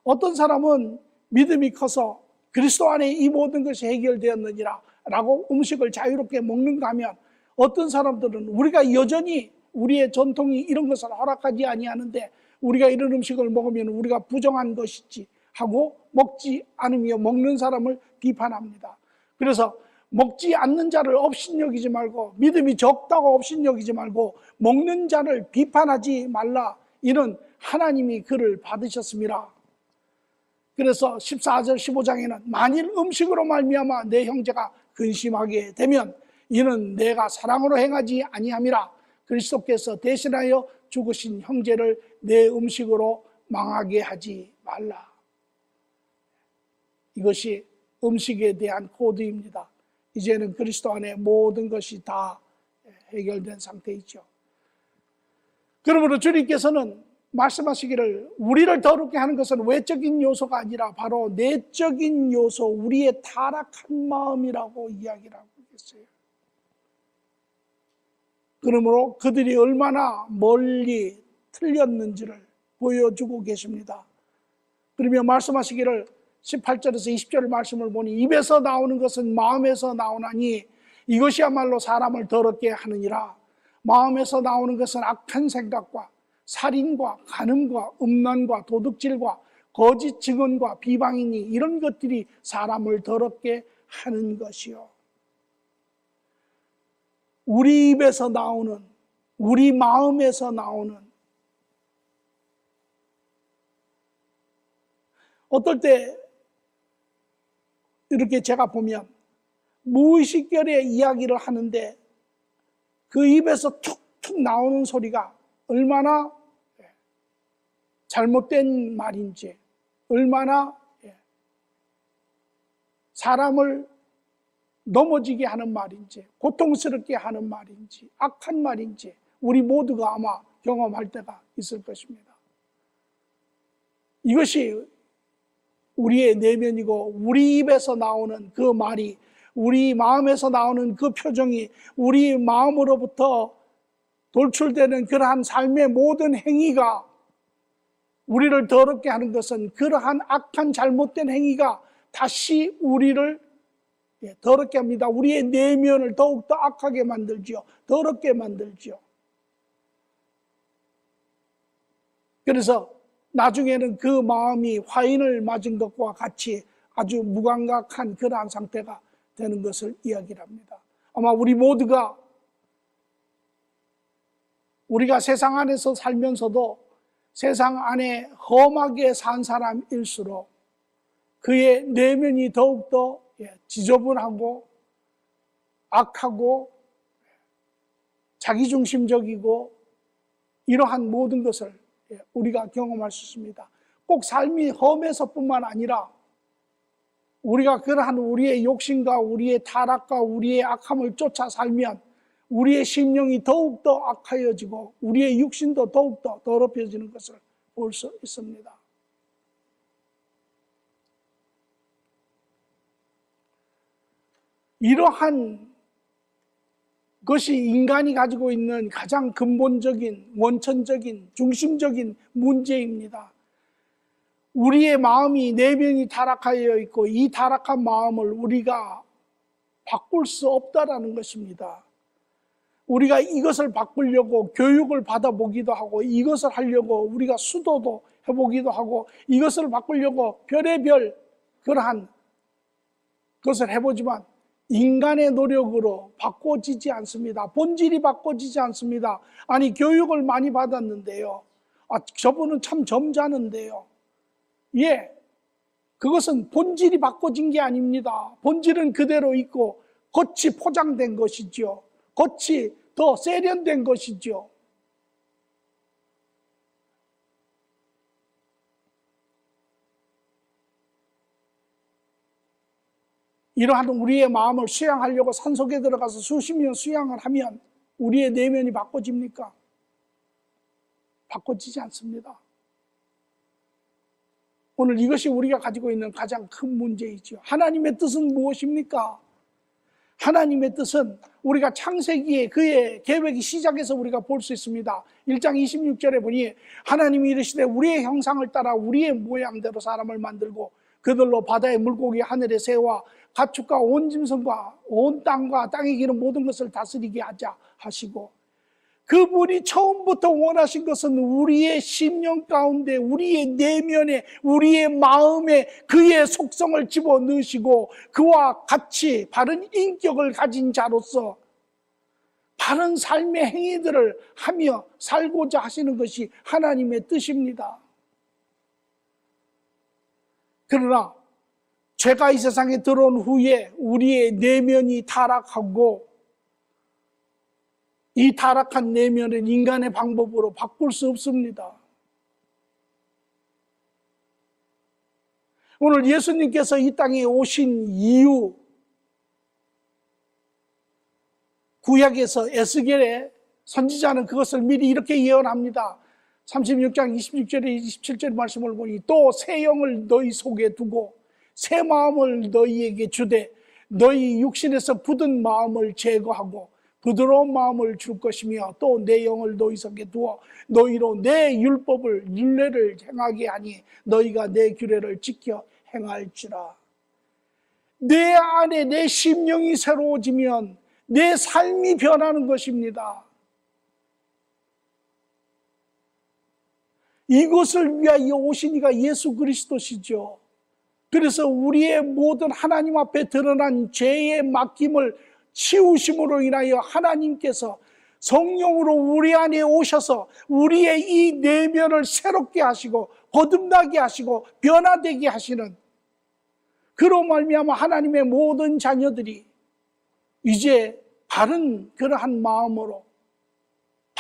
어떤 사람은 믿음이 커서 그리스도 안에 이 모든 것이 해결되었느니라 라고 음식을 자유롭게 먹는가 하면 어떤 사람들은 우리가 여전히 우리의 전통이 이런 것을 허락하지 아니하는데 우리가 이런 음식을 먹으면 우리가 부정한 것이지 하고 먹지 않으며 먹는 사람을 비판합니다. 그래서 먹지 않는 자를 업신여기지 말고 믿음이 적다고 업신여기지 말고 먹는 자를 비판하지 말라, 이런 하나님이 그를 받으셨습니다. 그래서 14절 15장에는 만일 음식으로 말미암아 내 형제가 근심하게 되면 이는 내가 사랑으로 행하지 아니함이라. 그리스도께서 대신하여 죽으신 형제를 내 음식으로 망하게 하지 말라. 이것이 음식에 대한 코드입니다. 이제는 그리스도 안에 모든 것이 다 해결된 상태이죠. 그러므로 주님께서는 말씀하시기를 우리를 더럽게 하는 것은 외적인 요소가 아니라 바로 내적인 요소, 우리의 타락한 마음이라고 이야기를 하고 있어요. 그러므로 그들이 얼마나 멀리 틀렸는지를 보여주고 계십니다. 그러며 말씀하시기를 18절에서 20절 말씀을 보니 입에서 나오는 것은 마음에서 나오나니 이것이야말로 사람을 더럽게 하느니라. 마음에서 나오는 것은 악한 생각과 살인과 간음과 음란과 도둑질과 거짓 증언과 비방이니 이런 것들이 사람을 더럽게 하는 것이요. 우리 입에서 나오는, 우리 마음에서 나오는, 어떨 때 이렇게 제가 보면 무의식결에 이야기를 하는데 그 입에서 툭툭 나오는 소리가 얼마나 잘못된 말인지, 얼마나 사람을 넘어지게 하는 말인지, 고통스럽게 하는 말인지, 악한 말인지 우리 모두가 아마 경험할 때가 있을 것입니다. 이것이 우리의 내면이고 우리 입에서 나오는 그 말이, 우리 마음에서 나오는 그 표정이, 우리 마음으로부터 돌출되는 그러한 삶의 모든 행위가 우리를 더럽게 하는 것은 그러한 악한 잘못된 행위가 다시 우리를 더럽게 합니다. 우리의 내면을 더욱더 악하게 만들지요. 더럽게 만들지요. 그래서 나중에는 그 마음이 화인을 맞은 것과 같이 아주 무감각한 그러한 상태가 되는 것을 이야기를 합니다. 아마 우리 모두가 우리가 세상 안에서 살면서도 세상 안에 험하게 산 사람일수록 그의 내면이 더욱더 지저분하고 악하고 자기중심적이고 이러한 모든 것을 우리가 경험할 수 있습니다. 꼭 삶이 험해서뿐만 아니라 우리가 그러한 우리의 욕심과 우리의 타락과 우리의 악함을 쫓아 살면 우리의 심령이 더욱더 악하여지고 우리의 육신도 더욱더 더럽혀지는 것을 볼 수 있습니다. 이러한 것이 인간이 가지고 있는 가장 근본적인, 원천적인, 중심적인 문제입니다. 우리의 마음이, 내면이 타락하여 있고 이 타락한 마음을 우리가 바꿀 수 없다라는 것입니다. 우리가 이것을 바꾸려고 교육을 받아보기도 하고 이것을 하려고 우리가 수도도 해보기도 하고 이것을 바꾸려고 별의별 그러한 것을 해보지만 인간의 노력으로 바꿔지지 않습니다. 본질이 바꿔지지 않습니다. 아니 교육을 많이 받았는데요. 저분은 참 점잖은데요. 그것은 본질이 바꿔진 게 아닙니다. 본질은 그대로 있고 겉이 포장된 것이죠. 겉이 더 세련된 것이죠. 이러한 우리의 마음을 수양하려고 산속에 들어가서 수십 년 수양을 하면 우리의 내면이 바꿔집니까? 바꿔지지 않습니다. 오늘 이것이 우리가 가지고 있는 가장 큰 문제이죠. 하나님의 뜻은 무엇입니까? 하나님의 뜻은 우리가 창세기에 그의 계획이 시작해서 우리가 볼 수 있습니다. 1장 26절에 보니 하나님이 이르시되 우리의 형상을 따라 우리의 모양대로 사람을 만들고 그들로 바다의 물고기, 하늘의 새와 가축과 온 짐승과 온 땅과 땅에 기는 모든 것을 다스리게 하자 하시고, 그분이 처음부터 원하신 것은 우리의 심령 가운데, 우리의 내면에, 우리의 마음에 그의 속성을 집어넣으시고 그와 같이 바른 인격을 가진 자로서 바른 삶의 행위들을 하며 살고자 하시는 것이 하나님의 뜻입니다. 그러나 죄가 이 세상에 들어온 후에 우리의 내면이 타락하고 이 타락한 내면은 인간의 방법으로 바꿀 수 없습니다. 오늘 예수님께서 이 땅에 오신 이유, 구약에서 에스겔의 선지자는 그것을 미리 이렇게 예언합니다. 36장 26절에 27절 말씀을 보니 또 새 영을 너희 속에 두고 새 마음을 너희에게 주되 너희 육신에서 굳은 마음을 제거하고 부드러운 마음을 줄 것이며 또 내 영을 너희 속에 두어 너희로 내 율법을 율례를 행하게 하니 너희가 내 규례를 지켜 행할지라. 내 안에 내 심령이 새로워지면 내 삶이 변하는 것입니다. 이것을 위하여 오신 이가 예수 그리스도시죠. 그래서 우리의 모든 하나님 앞에 드러난 죄의 맡김을 치우심으로 인하여 하나님께서 성령으로 우리 안에 오셔서 우리의 이 내면을 새롭게 하시고 거듭나게 하시고 변화되게 하시는, 그로 말미암아 하나님의 모든 자녀들이 이제 바른 그러한 마음으로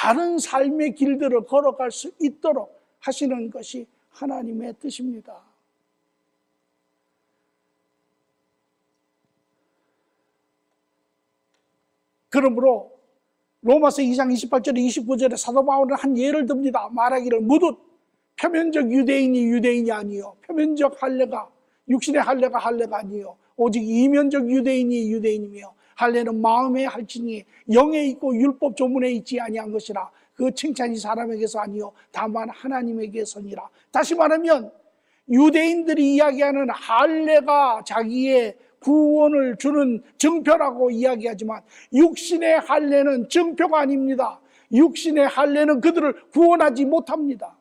바른 삶의 길들을 걸어갈 수 있도록 하시는 것이 하나님의 뜻입니다. 그러므로 로마서 2장 28절에 29절에 사도 바울은 한 예를 듭니다. 말하기를 무릇 표면적 유대인이 유대인이 아니요 표면적 할례가 육신의 할례가 아니요 오직 이면적 유대인이 유대인이며 할례는 마음에 할지니 영에 있고 율법 조문에 있지 아니한 것이라. 그 칭찬이 사람에게서 아니요 다만 하나님에게서니라. 다시 말하면 유대인들이 이야기하는 할례가 자기의 구원을 주는 증표라고 이야기하지만 육신의 할례는 증표가 아닙니다. 육신의 할례는 그들을 구원하지 못합니다.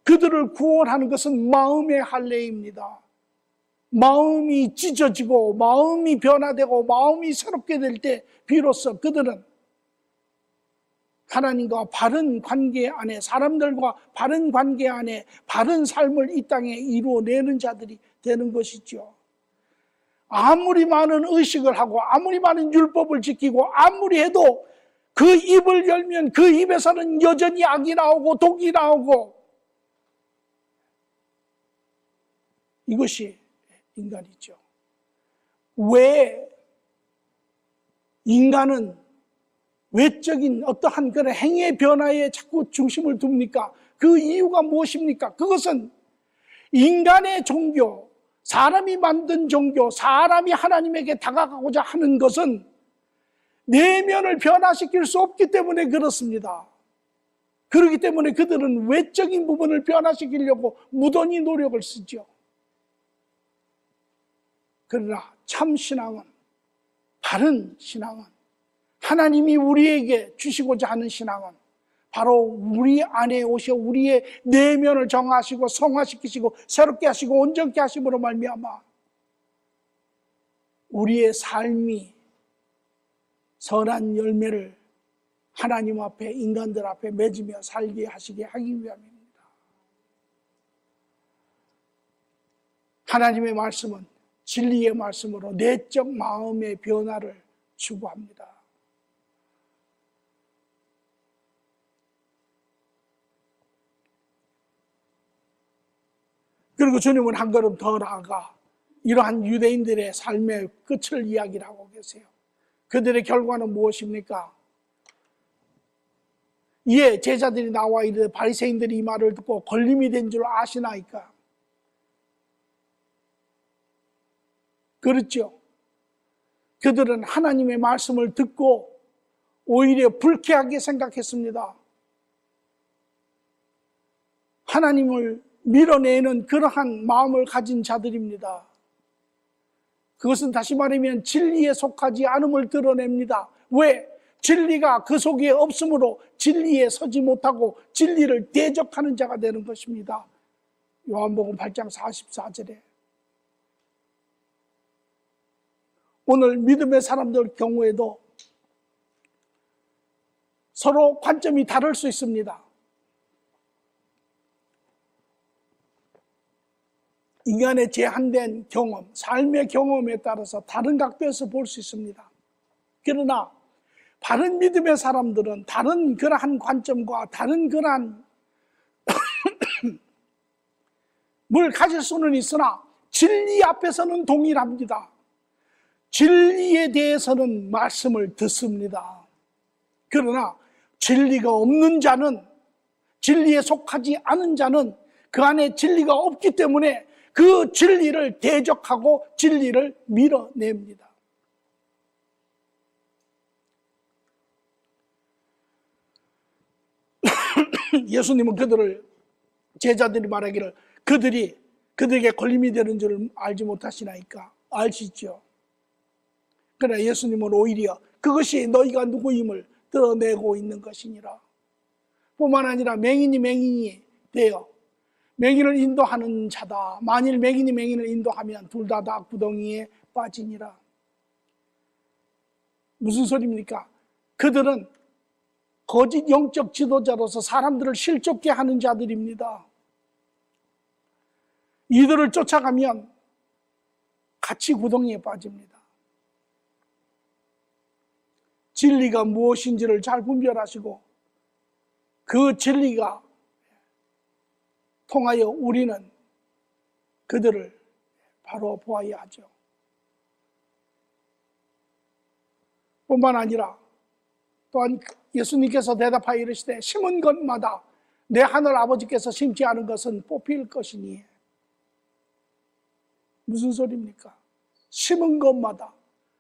그들을 구원하는 것은 마음의 할례입니다. 마음이 찢어지고 마음이 변화되고 마음이 새롭게 될 때 비로소 그들은 하나님과 바른 관계 안에, 사람들과 바른 관계 안에 바른 삶을 이 땅에 이루어내는 자들이 되는 것이죠. 아무리 많은 의식을 하고 아무리 많은 율법을 지키고 아무리 해도 그 입을 열면 그 입에서는 여전히 악이 나오고 독이 나오고, 이것이 인간이죠. 왜 인간은 외적인 어떠한 그런 행위의 변화에 자꾸 중심을 둡니까? 그 이유가 무엇입니까? 그것은 인간의 종교, 사람이 만든 종교, 사람이 하나님에게 다가가고자 하는 것은 내면을 변화시킬 수 없기 때문에 그렇습니다. 그렇기 때문에 그들은 외적인 부분을 변화시키려고 무던히 노력을 쓰죠. 그러나 참 신앙은, 바른 신앙은, 하나님이 우리에게 주시고자 하는 신앙은 바로 우리 안에 오셔 우리의 내면을 정하시고 성화시키시고 새롭게 하시고 온전케 하심으로 말미암아 우리의 삶이 선한 열매를 하나님 앞에, 인간들 앞에 맺으며 살게 하시게 하기 위함입니다. 하나님의 말씀은 진리의 말씀으로 내적 마음의 변화를 추구합니다. 그리고 주님은 한 걸음 더 나아가 이러한 유대인들의 삶의 끝을 이야기를 하고 계세요. 그들의 결과는 무엇입니까? 이에 제자들이 나와 이르되 바리새인들이 이 말을 듣고 걸림이 된 줄 아시나이까? 그렇죠. 그들은 하나님의 말씀을 듣고 오히려 불쾌하게 생각했습니다. 하나님을 밀어내는 그러한 마음을 가진 자들입니다. 그것은 다시 말하면 진리에 속하지 않음을 드러냅니다. 왜? 진리가 그 속에 없으므로 진리에 서지 못하고 진리를 대적하는 자가 되는 것입니다. 요한복음 8장 44절에 오늘 믿음의 사람들 경우에도 서로 관점이 다를 수 있습니다. 인간의 제한된 경험, 삶의 경험에 따라서 다른 각도에서 볼 수 있습니다. 그러나 바른 믿음의 사람들은 다른 그러한 관점과 다른 그러한 뭘 가질 수는 있으나 진리 앞에서는 동일합니다. 진리에 대해서는 말씀을 듣습니다. 그러나 진리가 없는 자는, 진리에 속하지 않은 자는 그 안에 진리가 없기 때문에 그 진리를 대적하고 진리를 밀어냅니다. 예수님은 그들을, 제자들이 말하기를 그들에게 걸림이 되는 줄 알지 못하시나이까? 알시죠. 그러나 예수님은 오히려 그것이 너희가 누구임을 드러내고 있는 것이니라. 뿐만 아니라 맹인이 되어 맹인을 인도하는 자다. 만일 맹인이 맹인을 인도하면 둘 다 구덩이에 빠지니라. 무슨 소리입니까? 그들은 거짓 영적 지도자로서 사람들을 실족케 하는 자들입니다. 이들을 쫓아가면 같이 구덩이에 빠집니다. 진리가 무엇인지를 잘 분별하시고 그 진리가 통하여 우리는 그들을 바로 보아야 하죠. 뿐만 아니라 또한 예수님께서 대답하여 이르시되 심은 것마다 내 하늘 아버지께서 심지 않은 것은 뽑힐 것이니. 무슨 소리입니까? 심은 것마다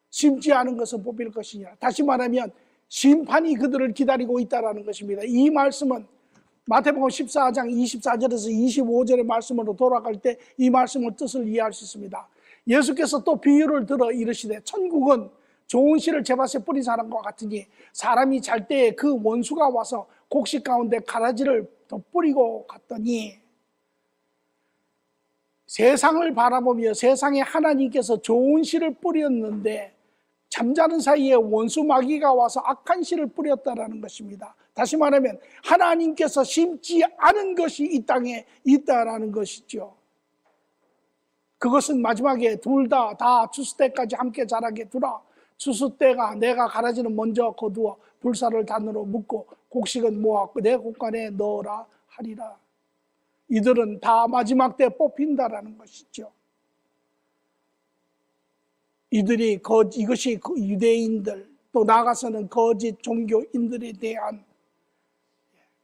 심지 않은 것은 뽑힐 것이냐. 다시 말하면 심판이 그들을 기다리고 있다는 것입니다. 이 말씀은 마태복음 14장 24절에서 25절의 말씀으로 돌아갈 때 이 말씀의 뜻을 이해할 수 있습니다. 예수께서 또 비유를 들어 이르시되 천국은 좋은 씨를 제밭에 뿌린 사람과 같으니 사람이 잘 때에 그 원수가 와서 곡식 가운데 가라지를 덧뿌리고 갔더니 세상을 바라보며 세상에 하나님께서 좋은 씨를 뿌렸는데 잠자는 사이에 원수 마귀가 와서 악한 씨를 뿌렸다라는 것입니다. 다시 말하면 하나님께서 심지 않은 것이 이 땅에 있다라는 것이죠. 그것은 마지막에 둘 다 추수 때까지 함께 자라게 두라. 추수 때가 내가 가라지는 먼저 거두어 불사를 단으로 묶고 곡식은 모아 내 곳간에 넣어라 하리라. 이들은 다 마지막 때 뽑힌다라는 것이죠. 이것이 유대인들 또 나아가서는 거짓 종교인들에 대한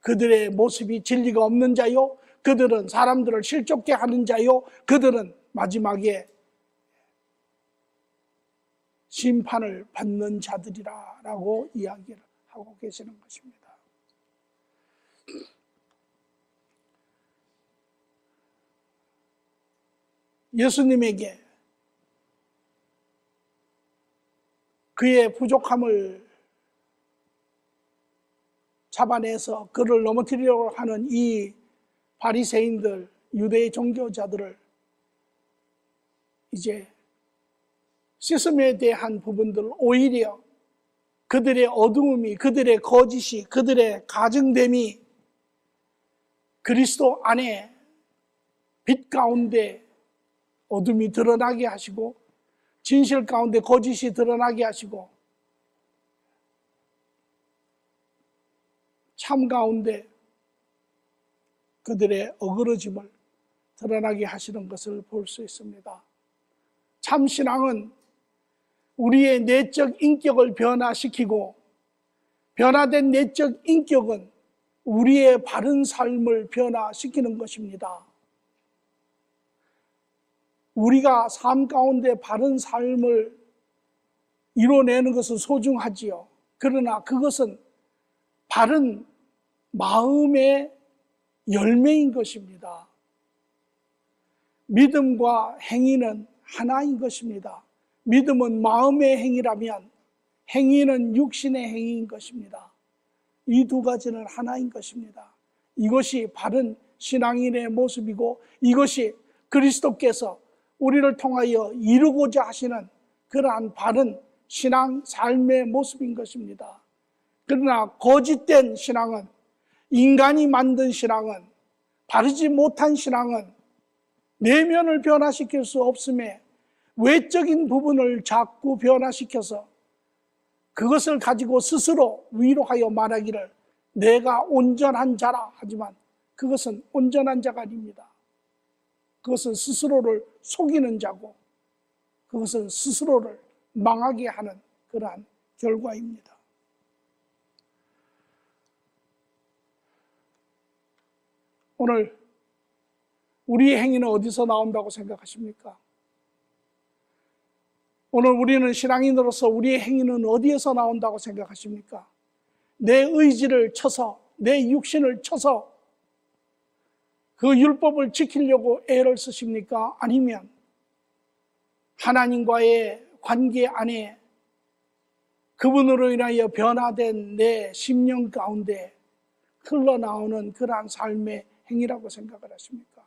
그들의 모습이 진리가 없는 자요, 그들은 사람들을 실족게 하는 자요, 그들은 마지막에 심판을 받는 자들이라고 이야기를 하고 계시는 것입니다. 예수님에게 그의 부족함을 잡아내서 그를 넘어뜨리려고 하는 이 바리새인들, 유대의 종교자들을 이제 씻음에 대한 부분들, 오히려 그들의 어두움이, 그들의 거짓이, 그들의 가증됨이 그리스도 안에 빛 가운데 어둠이 드러나게 하시고 진실 가운데 거짓이 드러나게 하시고 참 가운데 그들의 어그러짐을 드러나게 하시는 것을 볼 수 있습니다. 참 신앙은 우리의 내적 인격을 변화시키고 변화된 내적 인격은 우리의 바른 삶을 변화시키는 것입니다. 우리가 삶 가운데 바른 삶을 이뤄내는 것은 소중하지요. 그러나 그것은 바른 마음의 열매인 것입니다. 믿음과 행위는 하나인 것입니다. 믿음은 마음의 행위라면 행위는 육신의 행위인 것입니다. 이 두 가지는 하나인 것입니다. 이것이 바른 신앙인의 모습이고 이것이 그리스도께서 우리를 통하여 이루고자 하시는 그러한 바른 신앙 삶의 모습인 것입니다. 그러나 거짓된 신앙은, 인간이 만든 신앙은, 바르지 못한 신앙은 내면을 변화시킬 수 없음에 외적인 부분을 자꾸 변화시켜서 그것을 가지고 스스로 위로하여 말하기를 내가 온전한 자라 하지만 그것은 온전한 자가 아닙니다. 그것은 스스로를 속이는 자고 그것은 스스로를 망하게 하는 그러한 결과입니다. 오늘 우리의 행위는 어디서 나온다고 생각하십니까? 오늘 우리는 신앙인으로서 우리의 행위는 어디에서 나온다고 생각하십니까? 내 의지를 쳐서, 내 육신을 쳐서 그 율법을 지키려고 애를 쓰십니까? 아니면 하나님과의 관계 안에 그분으로 인하여 변화된 내 심령 가운데 흘러나오는 그러한 삶의 행위라고 생각을 하십니까?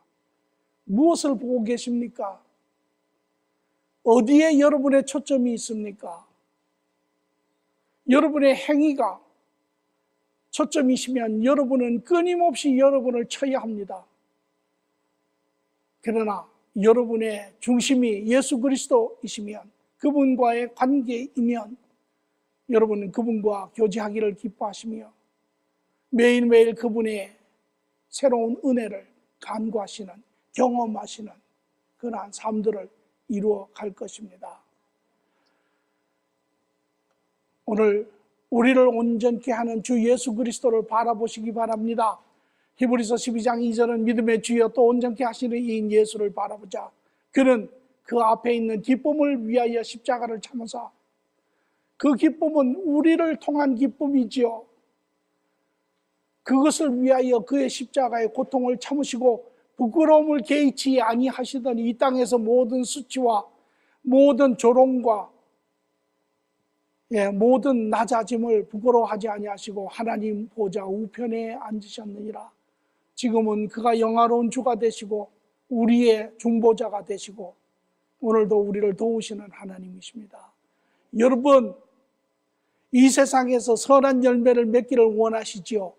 무엇을 보고 계십니까? 어디에 여러분의 초점이 있습니까? 여러분의 행위가 초점이시면 여러분은 끊임없이 여러분을 쳐야 합니다. 그러나 여러분의 중심이 예수 그리스도이시면, 그분과의 관계이면 여러분은 그분과 교제하기를 기뻐하시며 매일매일 그분의 새로운 은혜를 간구하시는, 경험하시는 그러한 삶들을 이루어 갈 것입니다. 오늘 우리를 온전케 하는 주 예수 그리스도를 바라보시기 바랍니다. 히브리서 12장 2절은 믿음의 주여 또 온전케 하시는 이인 예수를 바라보자. 그는 그 앞에 있는 기쁨을 위하여 십자가를 참으사, 그 기쁨은 우리를 통한 기쁨이지요. 그것을 위하여 그의 십자가의 고통을 참으시고 부끄러움을 개의치 아니하시더니 이 땅에서 모든 수치와 모든 조롱과 모든 낮아짐을 부끄러워하지 아니하시고 하나님 보좌 우편에 앉으셨느니라. 지금은 그가 영화로운 주가 되시고 우리의 중보자가 되시고 오늘도 우리를 도우시는 하나님이십니다. 여러분, 이 세상에서 선한 열매를 맺기를 원하시지요.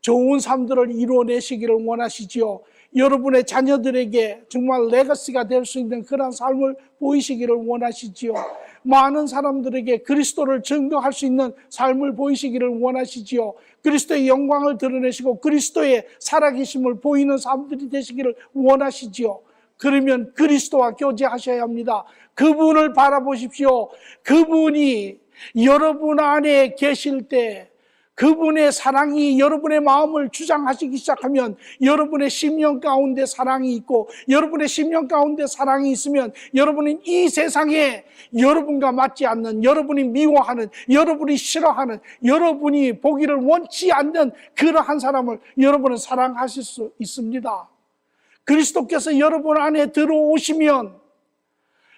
좋은 삶들을 이루어내시기를 원하시지요. 여러분의 자녀들에게 정말 레거시가 될 수 있는 그런 삶을 보이시기를 원하시지요. 많은 사람들에게 그리스도를 증거할 수 있는 삶을 보이시기를 원하시지요. 그리스도의 영광을 드러내시고 그리스도의 살아계심을 보이는 삶들이 되시기를 원하시지요. 그러면 그리스도와 교제하셔야 합니다. 그분을 바라보십시오. 그분이 여러분 안에 계실 때 그분의 사랑이 여러분의 마음을 주장하시기 시작하면 여러분의 심령 가운데 사랑이 있고 여러분의 심령 가운데 사랑이 있으면 여러분은 이 세상에 여러분과 맞지 않는, 여러분이 미워하는, 여러분이 싫어하는, 여러분이 보기를 원치 않는 그러한 사람을 여러분은 사랑하실 수 있습니다. 그리스도께서 여러분 안에 들어오시면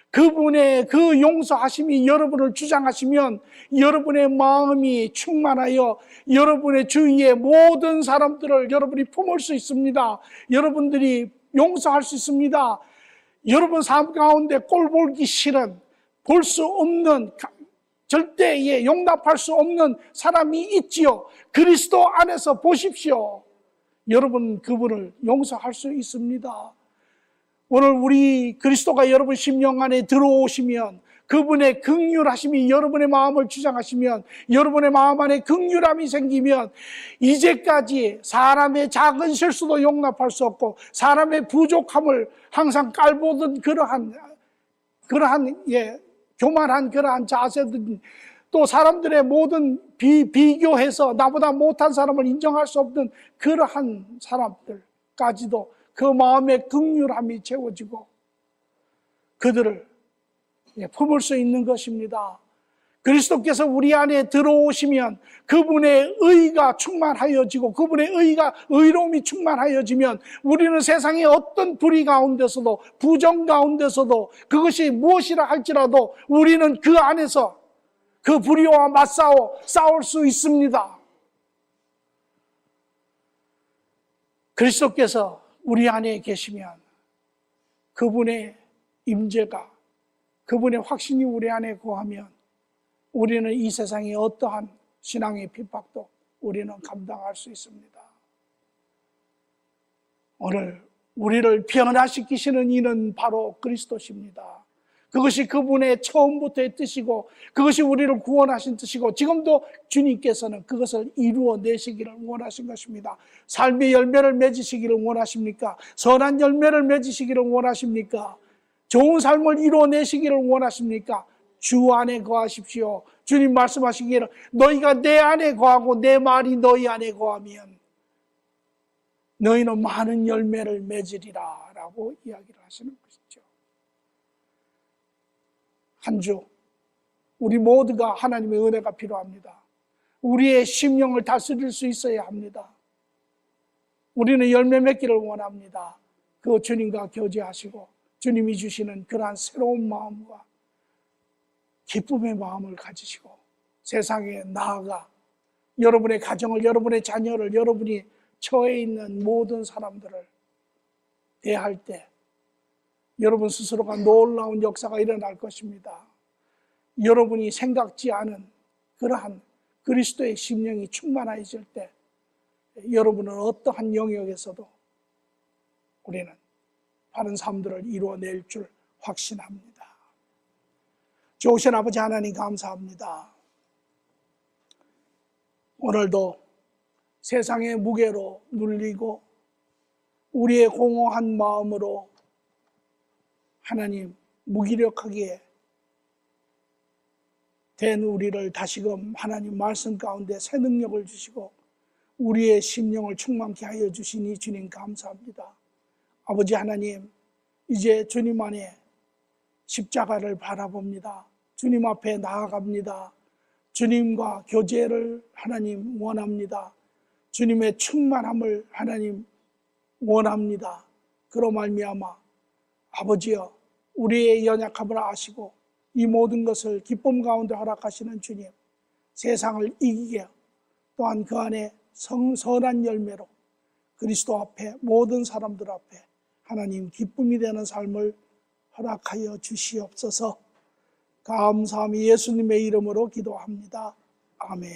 그분의 그 용서하심이 여러분을 주장하시면 여러분의 마음이 충만하여 여러분의 주위의 모든 사람들을 여러분이 품을 수 있습니다. 여러분들이 용서할 수 있습니다. 여러분 삶 가운데 꼴 보기 싫은, 볼 수 없는, 절대 용납할 수 없는 사람이 있지요. 그리스도 안에서 보십시오. 여러분 그분을 용서할 수 있습니다. 오늘 우리 그리스도가 여러분 심령 안에 들어오시면 그분의 긍휼하심이 여러분의 마음을 주장하시면 여러분의 마음 안에 긍휼함이 생기면 이제까지 사람의 작은 실수도 용납할 수 없고 사람의 부족함을 항상 깔보던 그러한 교만한 그러한 자세든 또 사람들의 모든 비교해서 나보다 못한 사람을 인정할 수 없는 그러한 사람들까지도 그 마음의 긍휼함이 채워지고 그들을 품을 수 있는 것입니다. 그리스도께서 우리 안에 들어오시면 그분의 의가 충만하여지고 그분의 의로움이 충만하여지면 우리는 세상의 어떤 불의 가운데서도 부정 가운데서도 그것이 무엇이라 할지라도 우리는 그 안에서 그 불의와 싸울 수 있습니다. 그리스도께서 우리 안에 계시면 그분의 임재가, 그분의 확신이 우리 안에 거하면 우리는 이 세상의 어떠한 신앙의 핍박도 우리는 감당할 수 있습니다. 오늘 우리를 변화시키시는 이는 바로 그리스도십니다. 그것이 그분의 처음부터의 뜻이고 그것이 우리를 구원하신 뜻이고 지금도 주님께서는 그것을 이루어내시기를 원하신 것입니다. 삶의 열매를 맺으시기를 원하십니까? 선한 열매를 맺으시기를 원하십니까? 좋은 삶을 이루어내시기를 원하십니까? 주 안에 거하십시오. 주님 말씀하시기를 너희가 내 안에 거하고 내 말이 너희 안에 거하면 너희는 많은 열매를 맺으리라 라고 이야기를 하시는 것이죠. 한 주 우리 모두가 하나님의 은혜가 필요합니다. 우리의 심령을 다스릴 수 있어야 합니다. 우리는 열매 맺기를 원합니다. 그 주님과 교제하시고 주님이 주시는 그러한 새로운 마음과 기쁨의 마음을 가지시고 세상에 나아가 여러분의 가정을, 여러분의 자녀를, 여러분이 처해 있는 모든 사람들을 대할 때 여러분 스스로가 놀라운 역사가 일어날 것입니다. 여러분이 생각지 않은 그러한 그리스도의 심령이 충만해질 때 여러분은 어떠한 영역에서도 우리는 바른 삶들을 이루어낼 줄 확신합니다. 좋으신 아버지 하나님 감사합니다. 오늘도 세상의 무게로 눌리고 우리의 공허한 마음으로 하나님 무기력하게 된 우리를 다시금 하나님 말씀 가운데 새 능력을 주시고 우리의 심령을 충만케 하여 주시니 주님 감사합니다. 아버지 하나님, 이제 주님 안에 십자가를 바라봅니다. 주님 앞에 나아갑니다. 주님과 교제를 하나님 원합니다. 주님의 충만함을 하나님 원합니다. 그로 말미암아 아버지여, 우리의 연약함을 아시고 이 모든 것을 기쁨 가운데 허락하시는 주님, 세상을 이기게 또한 그 안에 선한 열매로 그리스도 앞에 모든 사람들 앞에 하나님 기쁨이 되는 삶을 허락하여 주시옵소서. 감사함이 예수님의 이름으로 기도합니다. 아멘.